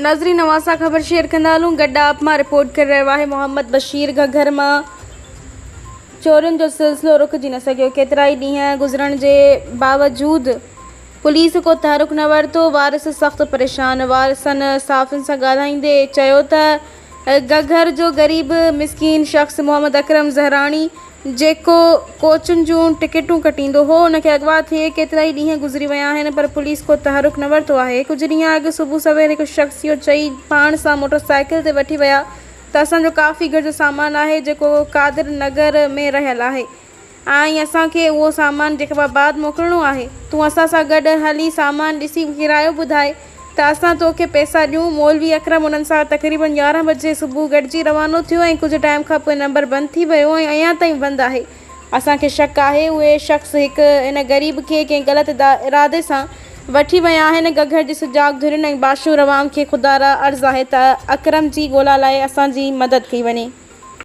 नज़री नवासा ख़बर शेयर कंदा हलूं। गड्डा आप मां रिपोर्ट कर रहियो आहे मोहम्मद बशीर घर मां चोरियुनि जो सिलसिलो रुकिजी न सघियो। केतिरा ई ॾींहं गुज़रण जे बावजूदि पुलिस को तहरुक न वरितो। वारिस सख़्तु परेशान। वारिसनि साफ़ियुनि सां ॻाल्हाईंदे चयो त घगर जो ग़रीब मिसकीन शख़्स मोहम्मद अकरम ज़हरानी जेको कोचुनि जूं टिकटूं कटींदो हो उनखे अगवा थिए केतिरा ई ॾींहं गुज़री विया आहिनि पर पुलिस को तहरुक न वरितो आहे। कुझु ॾींहं अॻु सुबुह सवेर हिकु शख़्स इहो चई पाण सां मोटरसाइकिल ते वठी विया त असांजो काफ़ी घर जो सामान आहे जेको कादिर नगर में रहियल आहे ऐं असांखे उहो सामान जेकबाबाद मोकिलिणो आहे। तूं असां सां गॾु हली सामान ॾिसी किरायो ॿुधाए त असां तोखे पैसा ॾियूं। मौलवी अकरम उन्हनि सां तक़रीबन 11 बजे सुबुह गॾिजी रवानो थियो ऐं कुझु टाइम खां पोइ नंबर बंदि थी वियो ऐं अञा ताईं बंदि आहे। असांखे शक आहे उहे शख़्स हिकु इन ग़रीब खे कंहिं ग़लति इरादे सां वठी विया आहिनि। घगर जी सुजाग धुरियुनि ऐं बाशूर अवाम खे ख़ुदा रा अर्ज़ु आहे त अकरम जी ॻोल्हा लाइ असांजी मदद कई वञे।